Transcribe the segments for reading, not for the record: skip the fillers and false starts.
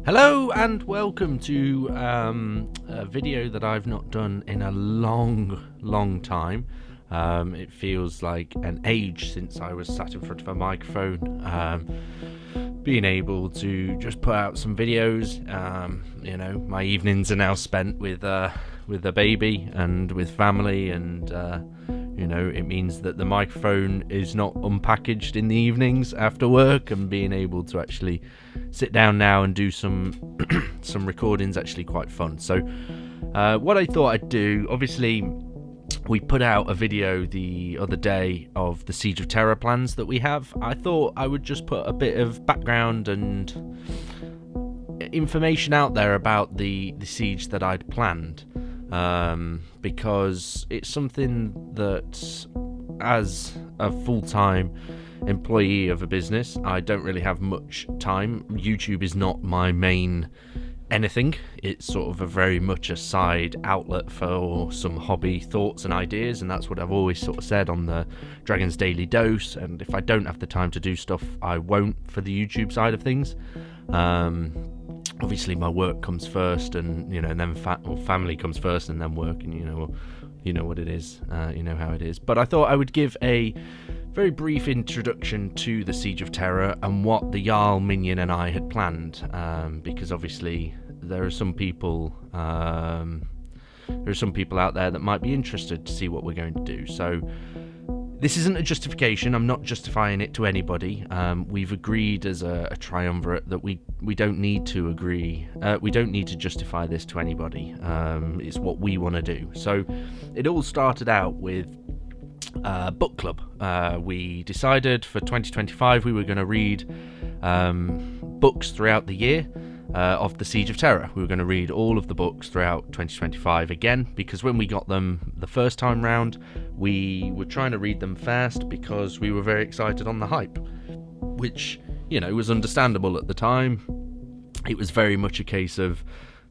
Hello and welcome to a video that I've not done in a long time. It feels like an age since I was sat in front of a microphone, being able to just put out some videos. My evenings are now spent with a baby and with family, and it means that the microphone is not unpackaged in the evenings after work, and being able to actually sit down now and do some some recordings actually quite fun. So what I thought I'd do, obviously we put out a video the other day of the Siege of Terra plans that we have. I thought I would just put a bit of background and information out there about the siege that I'd planned, because it's something that, as a full-time employee of a business, I don't really have much time. YouTube is not my main anything. It's sort of a very much a side outlet for some hobby thoughts and ideas, and that's what I've always sort of said on the Dragon's Daily Dose. And if I don't have the time to do stuff, I won't for the YouTube side of things. Obviously my work comes first, and and then family comes first and then work, and you know what it is, you know how it is. But I thought I would give a very brief introduction to the Siege of Terra and what the Jarl Minion and I had planned, because obviously there are some people out there that might be interested to see what we're going to do. So this isn't a justification. I'm not justifying it to anybody. We've agreed as a triumvirate that we don't need to agree. We don't need to justify this to anybody. It's what we want to do. So it all started out with book club. We decided for 2025 we were going to read books throughout the year of the Siege of Terra. We were going to read all of the books throughout 2025 again, because when we got them the first time round, we were trying to read them fast because we were very excited on the hype, which was understandable at the time. It was very much a case of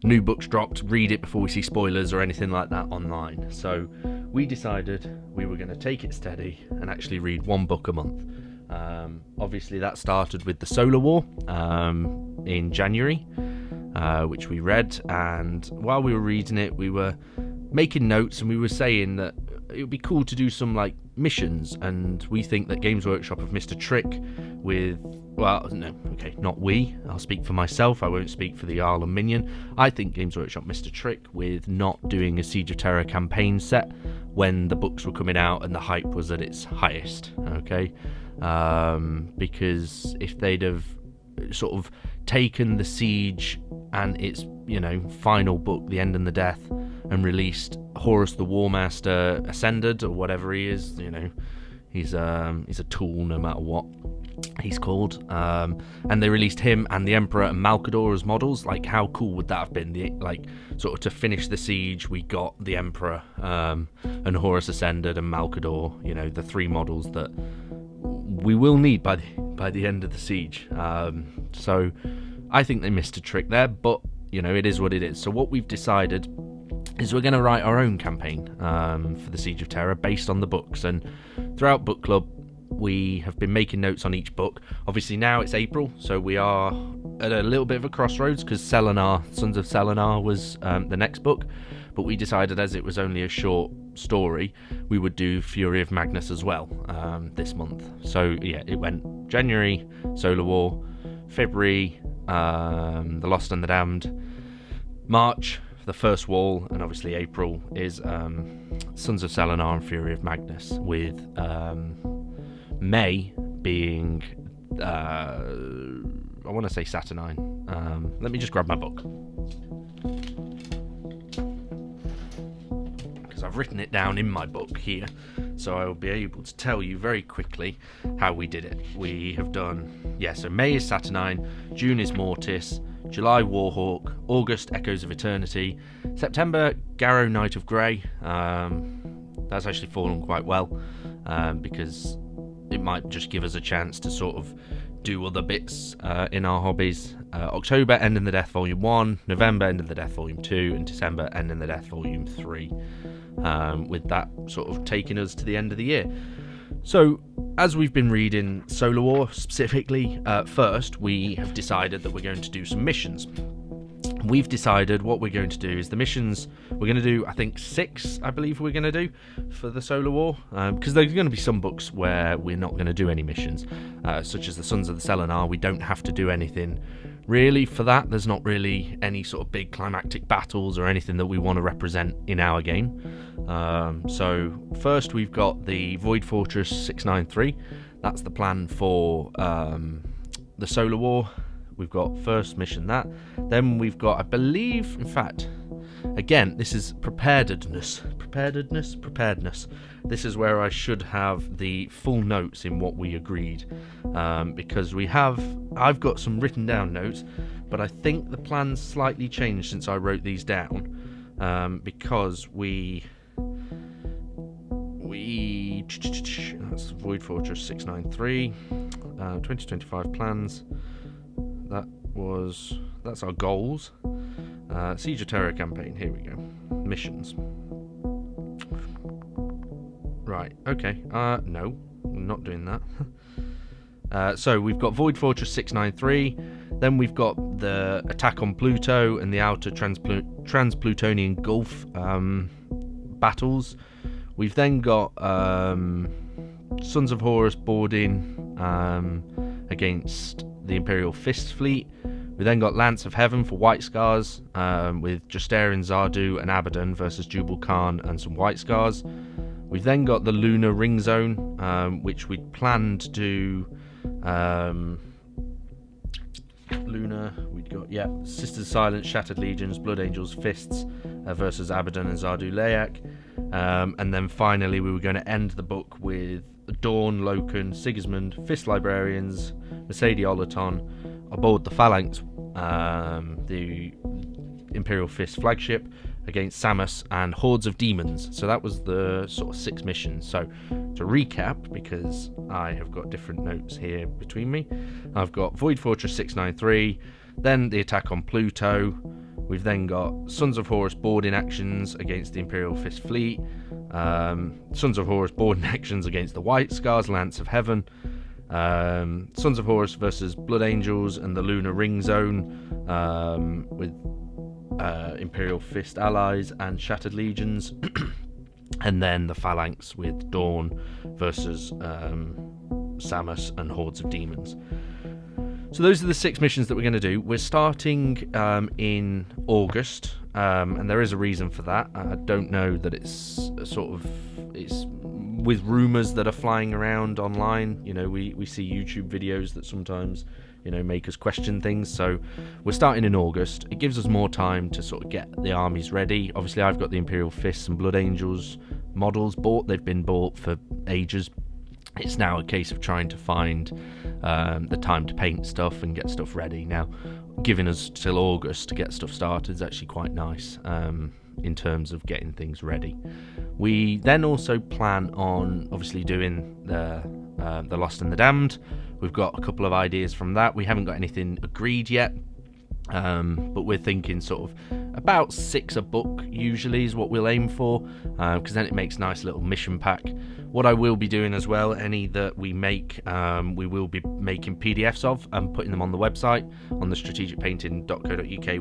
new books dropped, read it before we see spoilers or anything like that online. So we decided we were going to take it steady and actually read one book a month. Obviously that started with the Solar War in January, which we read, and while we were reading it we were making notes, and we were saying that it would be cool to do some like missions, and we think that Games Workshop have missed a trick with, not we, I'll speak for myself, I won't speak for the Jarl and Minion. I think Games Workshop missed a trick with not doing a Siege of Terra campaign set when the books were coming out and the hype was at its highest, okay? Because if they'd have sort of taken the Siege and its final book, The End and the Death, and released Horus the Warmaster Ascended, or whatever he is, he's a tool no matter what he's called, and they released him and the Emperor and Malcador as models, like how cool would that have been? To finish the siege, we got the Emperor and Horus Ascended and Malcador, the three models that we will need by the end of the siege. So I think they missed a trick there, but it is what it is. So what we've decided is we're going to write our own campaign for the Siege of Terra based on the books, and throughout book club we have been making notes on each book. Obviously now it's April, so we are at a little bit of a crossroads, because Sons of Selenar was the next book, but we decided as it was only a short story we would do Fury of Magnus as well this month. So yeah, it went January Solar War, February The Lost and the Damned, March the First Wall, and obviously April is Sons of Selenar and Fury of Magnus, with May being I want to say Saturnine. Let me just grab my book, because I've written it down in my book here, so I will be able to tell you very quickly how we did it. We have done, so May is Saturnine, June is Mortis, July Warhawk, August Echoes of Eternity, September Garrow Knight of Grey. That's actually fallen quite well, because it might just give us a chance to sort of do other bits in our hobbies. October End in the Death Volume 1, November End in the Death Volume 2, and December End in the Death Volume 3, with that sort of taking us to the end of the year. So as we've been reading Solar War specifically, first we have decided that we're going to do some missions. We've decided what we're going to do is the missions. We're going to do, I think, 6, I believe we're going to do for the Solar War, because there's going to be some books where we're not going to do any missions, such as the Sons of the Selenar. We don't have to do anything really for that. There's not really any sort of big climactic battles or anything that we want to represent in our game. So first we've got the Void Fortress 693. That's the plan for the Solar War. We've got first mission that. Then we've got, I believe, in fact, again, this is preparedness. This is where I should have the full notes in what we agreed, because I've got some written down notes, but I think the plan's slightly changed since I wrote these down, because that's Void Fortress 693, 2025 plans. That's our goals. Siege of Terra campaign, here we go. Missions. Right, okay. No, I'm not doing that. So we've got Void Fortress 693, then we've got the attack on Pluto and the outer Trans-Plutonian Gulf battles. We've then got Sons of Horus boarding against the Imperial Fist fleet. We then got Lance of Heaven for White Scars, with Justarian, Zardu and Abaddon versus Jubal Khan and some White Scars. We've then got the Lunar Ring Zone, which we'd planned to do Lunar. We'd got, Sisters of Silence, Shattered Legions, Blood Angels, Fists versus Abaddon and Zardu Layak. And then finally we were going to end the book with Dawn, Loken, Sigismund, Fist Librarians, Mercedes Olaton aboard the Phalanx, the Imperial Fist flagship, against Samus and hordes of demons. So that was the sort of 6 missions. So to recap, because I have got different notes here between me, I've got Void Fortress 693, then the attack on Pluto. We've then got Sons of Horus boarding actions against the Imperial Fist fleet, Sons of Horus boarding actions against the White Scars, Lance of Heaven, Sons of Horus versus Blood Angels and the Lunar Ring Zone, with Imperial Fist allies and Shattered Legions, and then the Phalanx with Dawn versus Samus and hordes of demons. So those are the 6 missions that we're going to do. We're starting in August, and there is a reason for that. I don't know that it's with rumours that are flying around online. You know, we see YouTube videos that sometimes, you know, make us question things. So we're starting in August. It gives us more time to sort of get the armies ready. Obviously, I've got the Imperial Fists and Blood Angels models bought. They've been bought for ages. It's now a case of trying to find the time to paint stuff and get stuff ready. Now, giving us till August to get stuff started is actually quite nice in terms of getting things ready. We then also plan on obviously doing the Lost and the Damned. We've got a couple of ideas from that. We haven't got anything agreed yet, but we're thinking sort of about 6 a book usually is what we'll aim for, because then it makes a nice little mission pack. What I will be doing as well, any that we make, we will be making PDFs of and putting them on the website, on the strategicpainting.co.uk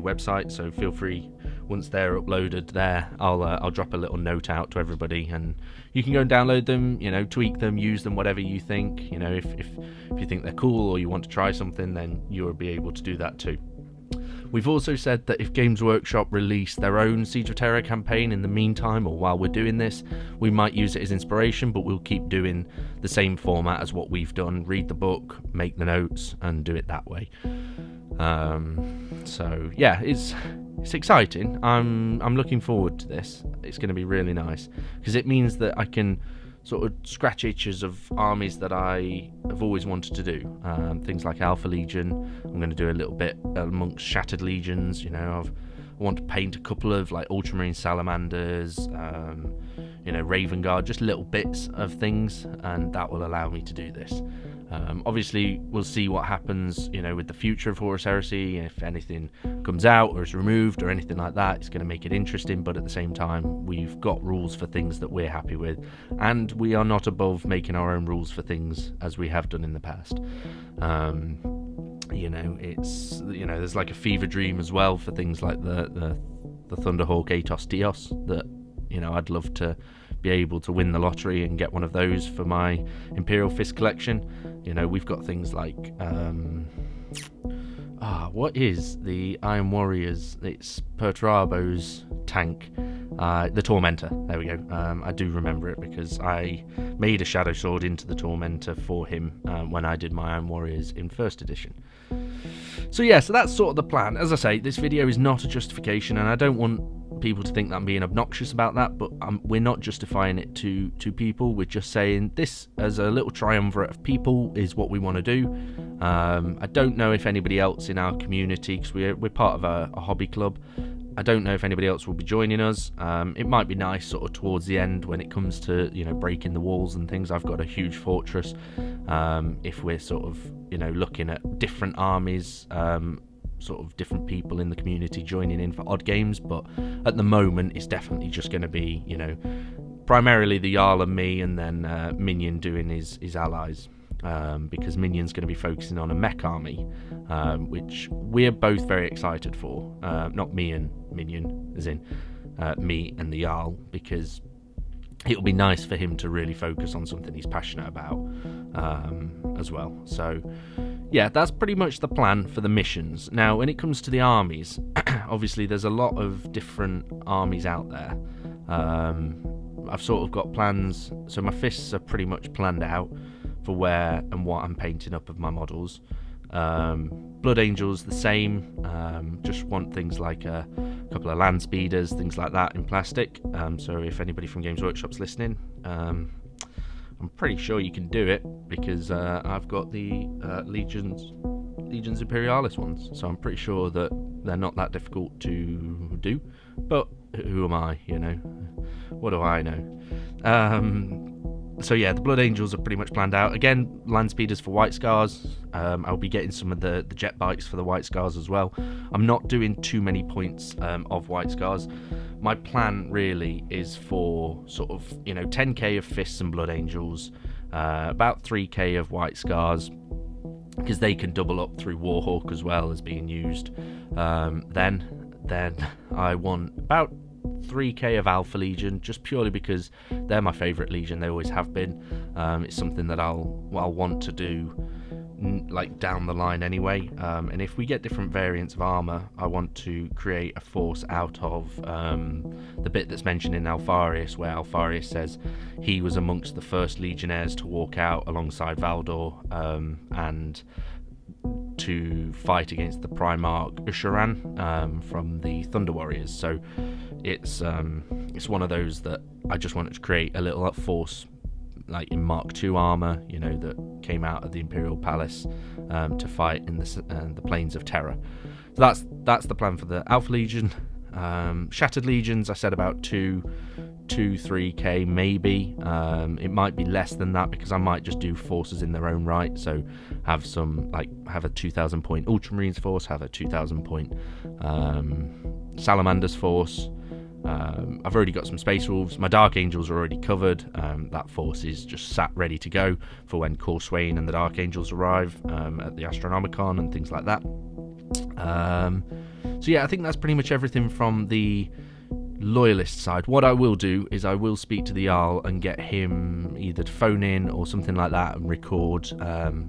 website. So feel free, once they're uploaded there, I'll drop a little note out to everybody, and you can go and download them, you know, tweak them, use them, whatever you think. You know, if you think they're cool or you want to try something, then you'll be able to do that too. We've also said that if Games Workshop release their own Siege of Terra campaign in the meantime, or while we're doing this, we might use it as inspiration, but we'll keep doing the same format as what we've done. Read the book, make the notes, and do it that way. So yeah, it's exciting. I'm looking forward to this. It's going to be really nice, because it means that I can sort of scratch itches of armies that I have always wanted to do. Things like Alpha Legion. I'm going to do a little bit amongst Shattered Legions. You know, I want to paint a couple of like Ultramarine Salamanders, you know, Raven Guard, just little bits of things, and that will allow me to do this. Obviously, we'll see what happens, with the future of Horus Heresy. If anything comes out or is removed or anything like that, it's going to make it interesting. But at the same time, we've got rules for things that we're happy with, and we are not above making our own rules for things as we have done in the past. It's there's like a fever dream as well for things like the Thunderhawk Atos Dios that I'd love to be able to win the lottery and get one of those for my Imperial Fist collection. We've got things like what is the Iron Warriors? It's Perturabo's tank, the Tormentor. There we go. I do remember it because I made a Shadow Sword into the Tormentor for him when I did my Iron Warriors in first edition. So that's sort of the plan. As I say, this video is not a justification, and I don't want people to think that I'm being obnoxious about that, but we're not justifying it to people. We're just saying this as a little triumvirate of people is what we want to do. I don't know if anybody else in our community, because we're part of a hobby club, I don't know if anybody else will be joining us. It might be nice sort of towards the end when it comes to breaking the walls and things. I've got a huge fortress. If we're sort of looking at different armies, sort of different people in the community joining in for odd games, but at the moment it's definitely just going to be primarily the Jarl and me, and then Minion doing his allies. Because Minion's going to be focusing on a mech army, which we're both very excited for. Not me and Minion, as in me and the Jarl, because it'll be nice for him to really focus on something he's passionate about as well. So that's pretty much the plan for the missions. Now, when it comes to the armies, obviously there's a lot of different armies out there. I've sort of got plans, so my fists are pretty much planned out for where and what I'm painting up of my models. Blood Angels the same, just want things like a couple of land speeders, things like that in plastic. So if anybody from Games Workshop's listening, I'm pretty sure you can do it, because I've got the Legions Imperialis ones, so I'm pretty sure that they're not that difficult to do. But who am I, what do I know? So the Blood Angels are pretty much planned out. Again, land speeders for White Scars. I'll be getting some of the jet bikes for the White Scars as well. I'm not doing too many points of White Scars. My plan really is for sort of 10k of Fists and Blood Angels, about 3k of White Scars, because they can double up through Warhawk as well as being used. Then I want about 3k of Alpha Legion, just purely because they're my favourite Legion. They always have been. It's something that I'll want to do like down the line anyway. And if we get different variants of armour, I want to create a force out of the bit that's mentioned in Alfarius, where Alfarius says he was amongst the first Legionnaires to walk out alongside Valdor and to fight against the Primarch Usharan from the Thunder Warriors. So it's one of those that I just wanted to create a little force like in Mark II armor, that came out of the Imperial Palace to fight in the Plains of Terra. So that's the plan for the Alpha Legion. Shattered Legions, I said about 3k maybe. It might be less than that, because I might just do forces in their own right. So have a 2,000 point Ultramarines force, have a 2,000 point Salamanders force. I've already got some Space Wolves. My Dark Angels are already covered. That force is just sat ready to go for when Core Swain and the Dark Angels arrive at the Astronomicon and things like that. So I think that's pretty much everything from the Loyalist side. What I will do is I will speak to the Jarl and get him either to phone in or something like that and record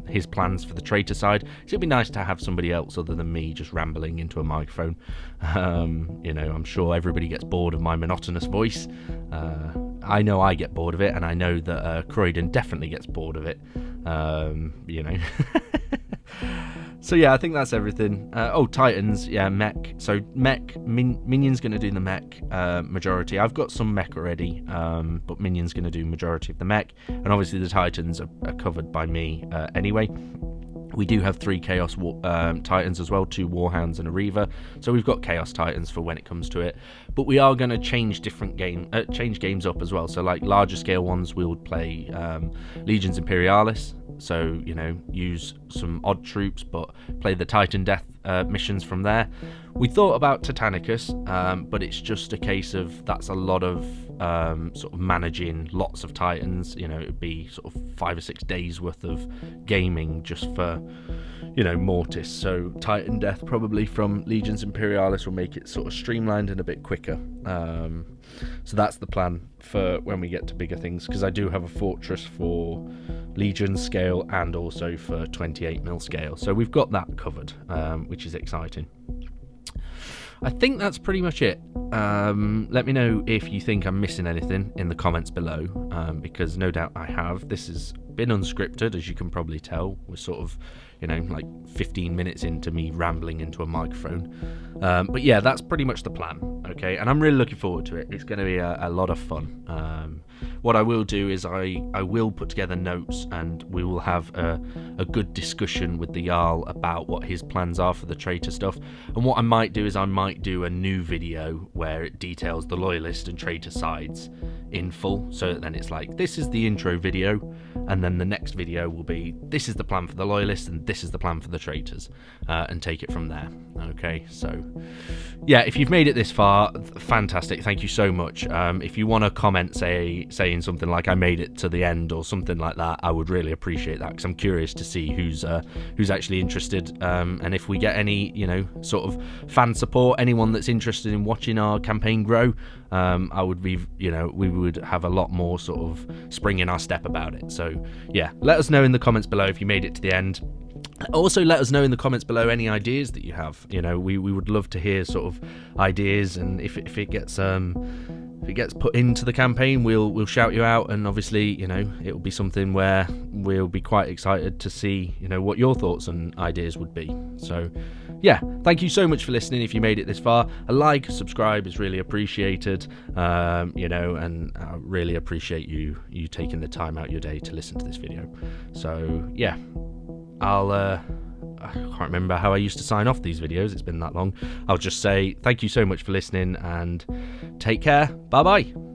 his plans for the traitor side. So it'd be nice to have somebody else other than me just rambling into a microphone. I'm sure everybody gets bored of my monotonous voice. I know I get bored of it, and I know that Croydon definitely gets bored of it. So I think that's everything. Titans, mech. So mech, Minion's going to do the mech majority. I've got some mech already, but Minion's going to do majority of the mech. And obviously the Titans are covered by me anyway. We do have 3 Chaos Titans as well, 2 Warhounds and a Reaver. So we've got Chaos Titans for when it comes to it. But we are going to change games up as well. So like larger scale ones, we'll play Legions Imperialis. So, you know, use some odd troops, but play the Titan Death missions from there. We thought about Titanicus, but it's just a case of that's a lot of sort of managing lots of Titans. You know, it would be sort of 5 or 6 days worth of gaming just for, you know, Mortis. So Titan Death probably from Legions Imperialis will make it sort of streamlined and a bit quicker. So that's the plan for when we get to bigger things, because I do have a fortress for Legion scale and also for 28mm scale. So we've got that covered, which is exciting. I think that's pretty much it. Let me know if you think I'm missing anything in the comments below, because no doubt I have. This has been unscripted, as you can probably tell. We're sort of, you know, like 15 minutes into me rambling into a microphone. But yeah, that's pretty much the plan, okay? And I'm really looking forward to it. It's going to be a lot of fun. What I will do is I will put together notes, and we will have a good discussion with the Jarl about what his plans are for the traitor stuff. And what I might do is I might do a new video where it details the loyalist and traitor sides in full, so that then it's like, this is the intro video, and then the next video will be, this is the plan for the loyalists and this is the plan for the traitors, and take it from there. Okay, so yeah, if you've made it this far, fantastic, thank you so much. If you want to comment saying something like I made it to the end or something like that, I would really appreciate that, because I'm curious to see who's actually interested, and if we get any, you know, sort of fan support, anyone that's interested in watching our campaign grow, I would be, you know, we would have a lot more sort of spring in our step about it. So yeah, let us know in the comments below if you made it to the end. Also, let us know in the comments below any ideas that you have. You know, we would love to hear sort of ideas, and if it gets put into the campaign, we'll shout you out, and obviously, you know, it will be something where we'll be quite excited to see, you know, what your thoughts and ideas would be. So yeah, thank you so much for listening. If you made it this far, a like, subscribe is really appreciated, you know, and I really appreciate you taking the time out your day to listen to this video. So yeah, I can't remember how I used to sign off these videos, it's been that long. I'll just say thank you so much for listening, and take care. Bye bye.